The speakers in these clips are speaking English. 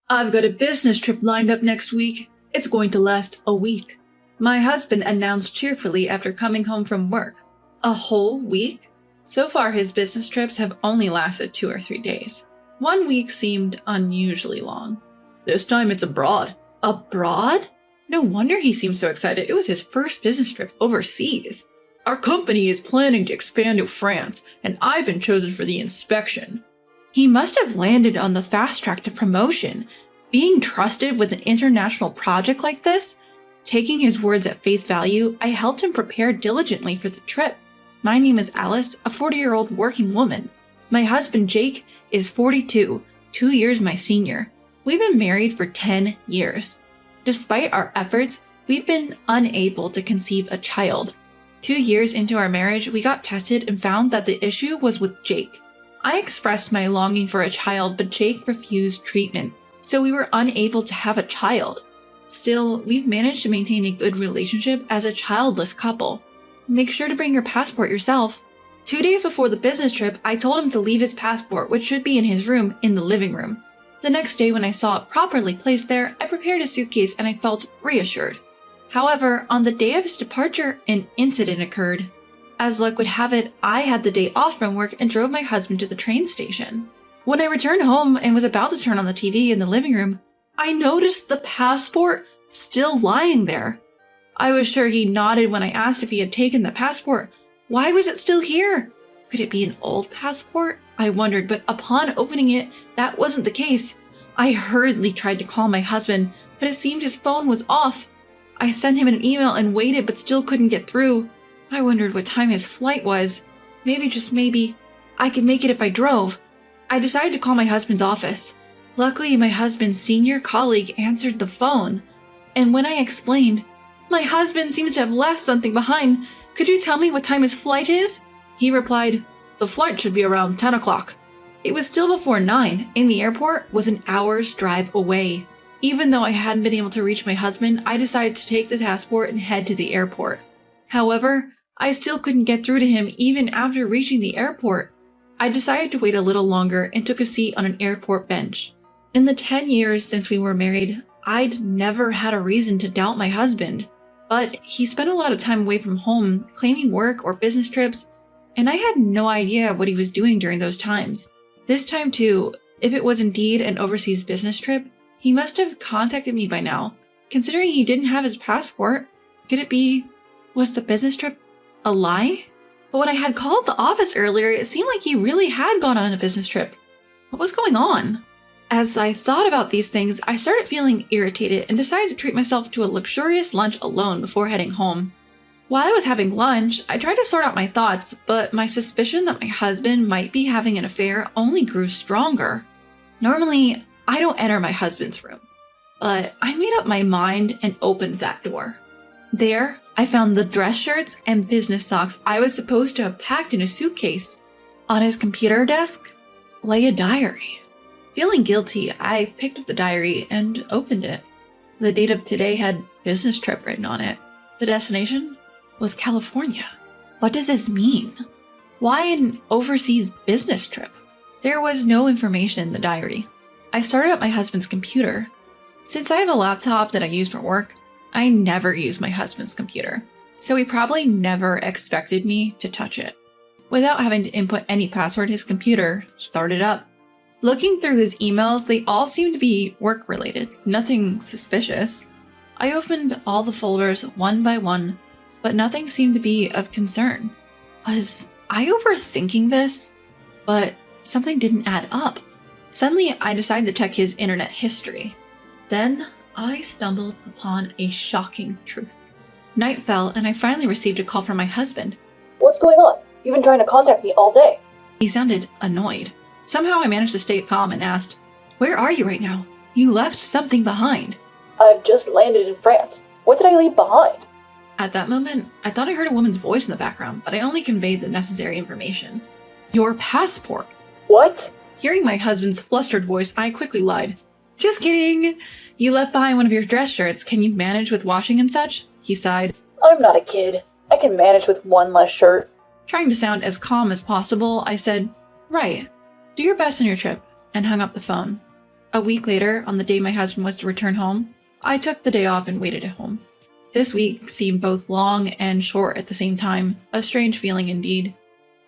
I've got a business trip lined up next week. It's going to last a week. My husband announced cheerfully after coming home from work. A whole week? So far, his business trips have only lasted 2 or 3 days. 1 week seemed unusually long. This time it's abroad. Abroad? No wonder he seemed so excited. It was his first business trip overseas. Our company is planning to expand to France, and I've been chosen for the inspection. He must have landed on the fast track to promotion. Being trusted with an international project like this? Taking his words at face value, I helped him prepare diligently for the trip. My name is Alice, a 40-year-old working woman. My husband, Jake, is 42, 2 years my senior. We've been married for 10 years. Despite our efforts, we've been unable to conceive a child. 2 years into our marriage, we got tested and found that the issue was with Jake. I expressed my longing for a child, but Jake refused treatment, so we were unable to have a child. Still, we've managed to maintain a good relationship as a childless couple. Make sure to bring your passport yourself. 2 days before the business trip, I told him to leave his passport, which should be in his room, in the living room. The next day when I saw it properly placed there, I prepared a suitcase and I felt reassured. However, on the day of his departure, an incident occurred. As luck would have it, I had the day off from work and drove my husband to the train station. When I returned home and was about to turn on the TV in the living room, I noticed the passport still lying there. I was sure he nodded when I asked if he had taken the passport. Why was it still here? Could it be an old passport? I wondered, but upon opening it, that wasn't the case. I hurriedly tried to call my husband, but it seemed his phone was off. I sent him an email and waited, but still couldn't get through. I wondered what time his flight was. Maybe, just maybe, I could make it if I drove. I decided to call my husband's office. Luckily, my husband's senior colleague answered the phone. And when I explained, "My husband seems to have left something behind. Could you tell me what time his flight is?" He replied, "The flight should be around 10 o'clock. It was still before 9, and the airport was an hour's drive away. Even though I hadn't been able to reach my husband, I decided to take the passport and head to the airport. However, I still couldn't get through to him even after reaching the airport. I decided to wait a little longer and took a seat on an airport bench. In the 10 years since we were married, I'd never had a reason to doubt my husband. But he spent a lot of time away from home, claiming work or business trips, and I had no idea what he was doing during those times. This time too, if it was indeed an overseas business trip, he must have contacted me by now. Considering he didn't have his passport, could it be, was the business trip a lie? But when I had called the office earlier, it seemed like he really had gone on a business trip. What was going on? As I thought about these things, I started feeling irritated and decided to treat myself to a luxurious lunch alone before heading home. While I was having lunch, I tried to sort out my thoughts, but my suspicion that my husband might be having an affair only grew stronger. Normally, I don't enter my husband's room, but I made up my mind and opened that door. There, I found the dress shirts and business socks I was supposed to have packed in a suitcase. On his computer desk lay a diary. Feeling guilty, I picked up the diary and opened it. The date of today had business trip written on it. The destination was California. What does this mean? Why an overseas business trip? There was no information in the diary. I started up my husband's computer. Since I have a laptop that I use for work, I never use my husband's computer, so he probably never expected me to touch it. Without having to input any password, his computer started up. Looking through his emails, they all seemed to be work-related, nothing suspicious. I opened all the folders one by one, but nothing seemed to be of concern. Was I overthinking this? But something didn't add up. Suddenly, I decided to check his internet history. Then, I stumbled upon a shocking truth. Night fell, and I finally received a call from my husband. "What's going on? You've been trying to contact me all day." He sounded annoyed. Somehow I managed to stay calm and asked, "Where are you right now? You left something behind." "I've just landed in France. What did I leave behind?" At that moment, I thought I heard a woman's voice in the background, but I only conveyed the necessary information. "Your passport." "What?" Hearing my husband's flustered voice, I quickly lied. "Just kidding. You left behind one of your dress shirts. Can you manage with washing and such?" He sighed. "I'm not a kid. I can manage with one less shirt." Trying to sound as calm as possible, I said, "Right. Do your best on your trip," and hung up the phone. A week later, on the day my husband was to return home, I took the day off and waited at home. This week seemed both long and short at the same time, a strange feeling indeed.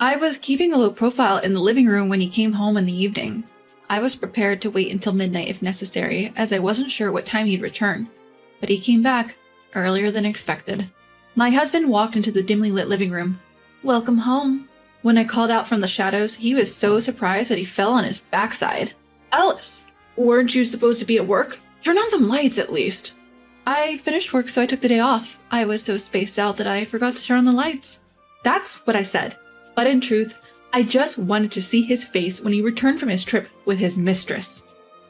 I was keeping a low profile in the living room when he came home in the evening. I was prepared to wait until midnight if necessary, as I wasn't sure what time he'd return. But he came back, earlier than expected. My husband walked into the dimly lit living room. "Welcome home." When I called out from the shadows, he was so surprised that he fell on his backside. "Alice, weren't you supposed to be at work? Turn on some lights at least." "I finished work, so I took the day off. I was so spaced out that I forgot to turn on the lights." That's what I said. But in truth, I just wanted to see his face when he returned from his trip with his mistress.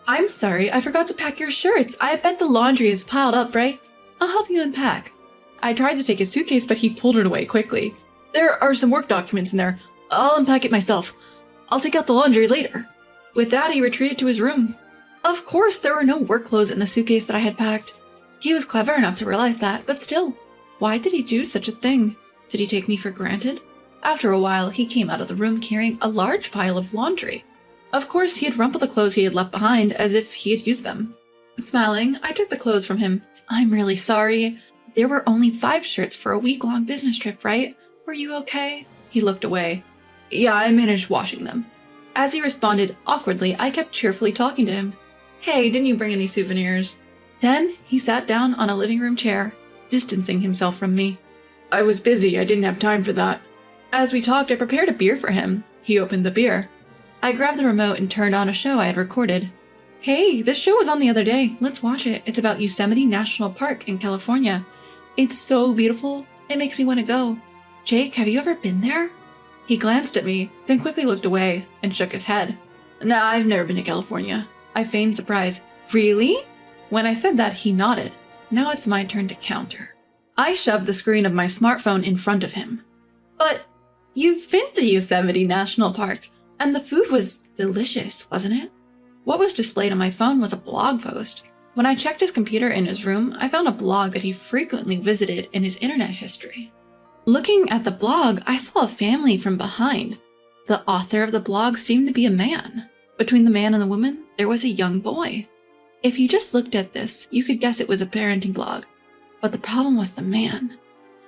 "I'm sorry, I forgot to pack your shirts. I bet the laundry is piled up, right? I'll help you unpack." I tried to take his suitcase, but he pulled it away quickly. "There are some work documents in there. I'll unpack it myself. I'll take out the laundry later." With that, he retreated to his room. Of course, there were no work clothes in the suitcase that I had packed. He was clever enough to realize that, but still, why did he do such a thing? Did he take me for granted? After a while, he came out of the room carrying a large pile of laundry. Of course, he had rumpled the clothes he had left behind as if he had used them. Smiling, I took the clothes from him. "I'm really sorry. There were only 5 shirts for a week-long business trip, right? Were you okay?" He looked away. "Yeah, I managed washing them." As he responded awkwardly, I kept cheerfully talking to him. "Hey, didn't you bring any souvenirs?" Then he sat down on a living room chair, distancing himself from me. "I was busy. I didn't have time for that." As we talked, I prepared a beer for him. He opened the beer. I grabbed the remote and turned on a show I had recorded. "Hey, this show was on the other day. Let's watch it. It's about Yosemite National Park in California. It's so beautiful. It makes me want to go. Jake, have you ever been there?" He glanced at me, then quickly looked away and shook his head. "Nah, I've never been to California." I feigned surprise. "Really?" When I said that, he nodded. Now it's my turn to counter. I shoved the screen of my smartphone in front of him. "But you've been to Yosemite National Park, and the food was delicious, wasn't it?" What was displayed on my phone was a blog post. When I checked his computer in his room, I found a blog that he frequently visited in his internet history. Looking at the blog, I saw a family from behind. The author of the blog seemed to be a man. Between the man and the woman, there was a young boy. If you just looked at this, you could guess it was a parenting blog. But the problem was the man.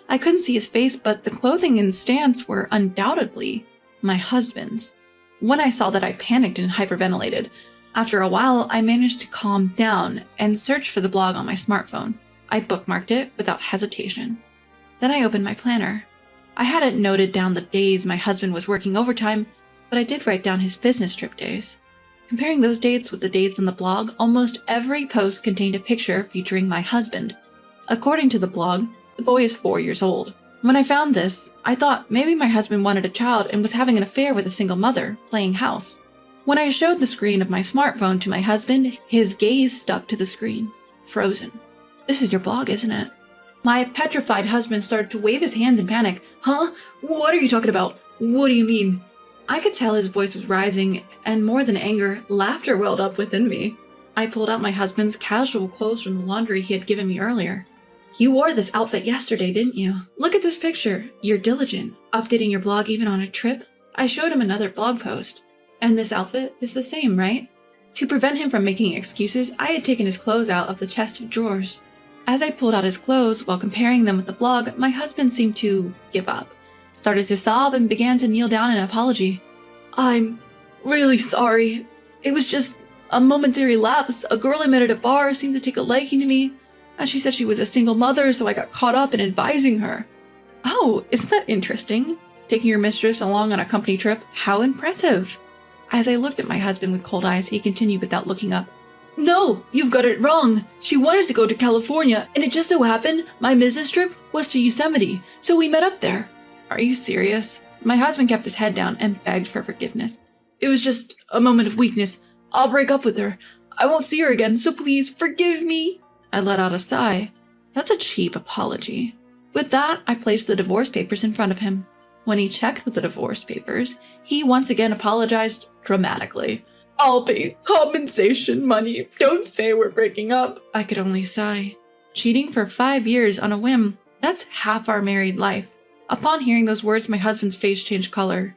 I couldn't see his face, but the clothing and stance were undoubtedly my husband's. When I saw that, I panicked and hyperventilated. After a while, I managed to calm down and search for the blog on my smartphone. I bookmarked it without hesitation. Then I opened my planner. I hadn't noted down the days my husband was working overtime, but I did write down his business trip days. Comparing those dates with the dates in the blog, almost every post contained a picture featuring my husband. According to the blog, the boy is 4 years old. When I found this, I thought maybe my husband wanted a child and was having an affair with a single mother, playing house. When I showed the screen of my smartphone to my husband, his gaze stuck to the screen, frozen. "This is your blog, isn't it?" My petrified husband started to wave his hands in panic. "Huh? What are you talking about? What do you mean?" I could tell his voice was rising, and more than anger, laughter welled up within me. I pulled out my husband's casual clothes from the laundry he had given me earlier. "You wore this outfit yesterday, didn't you? Look at this picture. You're diligent, updating your blog even on a trip." I showed him another blog post. "And this outfit is the same, right?" To prevent him from making excuses, I had taken his clothes out of the chest of drawers. As I pulled out his clothes while comparing them with the blog, my husband seemed to give up, started to sob, and began to kneel down in apology. "I'm really sorry. It was just a momentary lapse. A girl I met at a bar seemed to take a liking to me, and she said she was a single mother, so I got caught up in advising her." "Oh, isn't that interesting? Taking your mistress along on a company trip? How impressive." As I looked at my husband with cold eyes, he continued without looking up. "No, you've got it wrong. She wanted to go to California, and it just so happened my business trip was to Yosemite, so we met up there." Are you serious? My husband kept his head down and begged for forgiveness. "It was just a moment of weakness. I'll break up with her. I won't see her again, so please forgive me." I let out a sigh. That's a cheap apology. With that, I placed the divorce papers in front of him. When he checked the divorce papers, he once again apologized dramatically. "I'll pay compensation money. Don't say we're breaking up." I could only sigh. Cheating for 5 years on a whim, that's half our married life. Upon hearing those words, my husband's face changed color.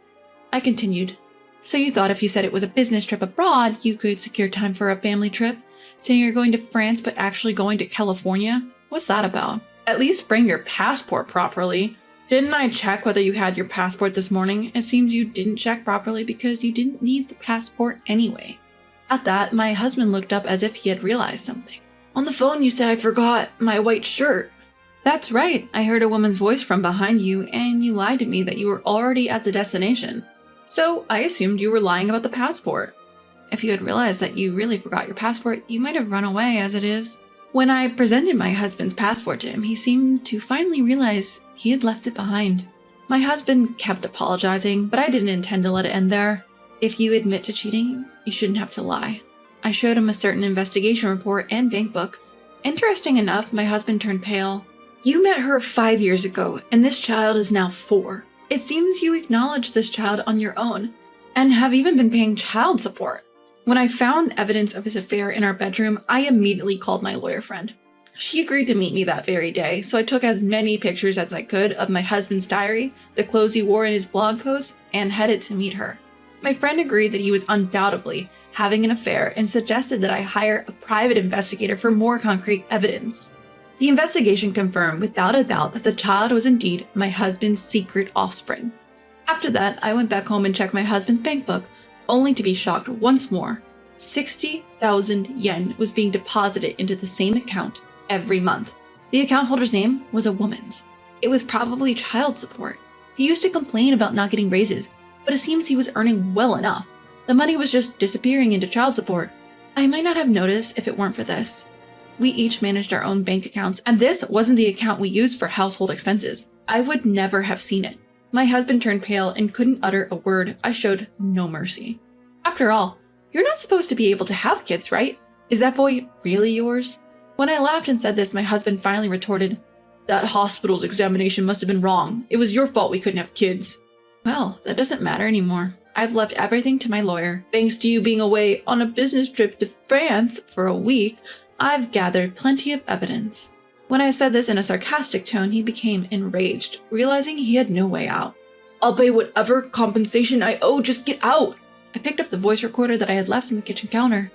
I continued. So you thought if you said it was a business trip abroad, you could secure time for a family trip? Saying you're going to France but actually going to California? What's that about? At least bring your passport properly. Didn't I check whether you had your passport this morning? It seems you didn't check properly because you didn't need the passport anyway. At that, my husband looked up as if he had realized something. On the phone you said I forgot my white shirt. That's right, I heard a woman's voice from behind you and you lied to me that you were already at the destination. So I assumed you were lying about the passport. If you had realized that you really forgot your passport, you might have run away as it is. When I presented my husband's passport to him, he seemed to finally realize he had left it behind. My husband kept apologizing, but I didn't intend to let it end there. If you admit to cheating, you shouldn't have to lie. I showed him a certain investigation report and bank book. Interesting enough, my husband turned pale. You met her 5 years ago, and this child is now 4. It seems you acknowledged this child on your own, and have even been paying child support. When I found evidence of his affair in our bedroom, I immediately called my lawyer friend. She agreed to meet me that very day, so I took as many pictures as I could of my husband's diary, the clothes he wore in his blog posts, and headed to meet her. My friend agreed that he was undoubtedly having an affair and suggested that I hire a private investigator for more concrete evidence. The investigation confirmed without a doubt that the child was indeed my husband's secret offspring. After that, I went back home and checked my husband's bank book, only to be shocked once more. 60,000 yen was being deposited into the same account every month. The account holder's name was a woman's. It was probably child support. He used to complain about not getting raises, but it seems he was earning well enough. The money was just disappearing into child support. I might not have noticed if it weren't for this. We each managed our own bank accounts, and this wasn't the account we used for household expenses. I would never have seen it. My husband turned pale and couldn't utter a word. I showed no mercy. After all, you're not supposed to be able to have kids, right? Is that boy really yours? When I laughed and said this, my husband finally retorted, That hospital's examination must have been wrong. It was your fault we couldn't have kids. Well, that doesn't matter anymore. I've left everything to my lawyer. Thanks to you being away on a business trip to France for a week, I've gathered plenty of evidence. When I said this in a sarcastic tone, he became enraged, realizing he had no way out. I'll pay whatever compensation I owe, just get out! I picked up the voice recorder that I had left on the kitchen counter.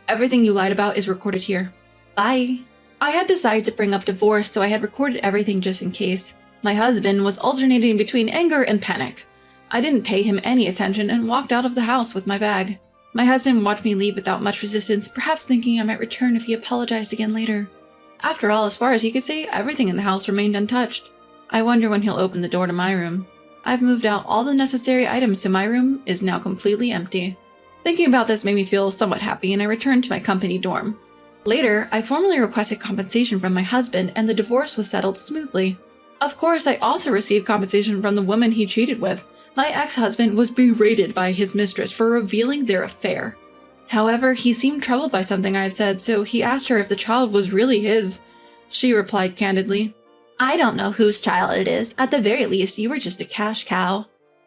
Everything you lied about is recorded here. Bye. I had decided to bring up divorce, so I had recorded everything just in case. My husband was alternating between anger and panic. I didn't pay him any attention and walked out of the house with my bag. My husband watched me leave without much resistance, perhaps thinking I might return if he apologized again later. After all, as far as he could see, everything in the house remained untouched. I wonder when he'll open the door to my room. I've moved out all the necessary items, so my room is now completely empty. Thinking about this made me feel somewhat happy, and I returned to my company dorm. Later, I formally requested compensation from my husband, and the divorce was settled smoothly. Of course, I also received compensation from the woman he cheated with. My ex-husband was berated by his mistress for revealing their affair. However, he seemed troubled by something I had said, so he asked her if the child was really his. She replied candidly, I don't know whose child it is. At the very least, you were just a cash cow.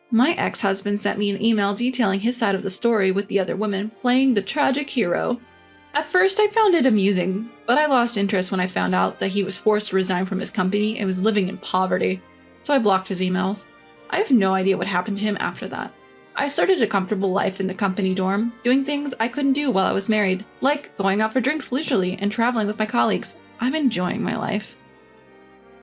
My ex-husband sent me an email detailing his side of the story with the other women, playing the tragic hero. At first, I found it amusing, but I lost interest when I found out that he was forced to resign from his company and was living in poverty, so I blocked his emails. I have no idea what happened to him after that. I started a comfortable life in the company dorm, doing things I couldn't do while I was married, like going out for drinks leisurely and traveling with my colleagues. I'm enjoying my life.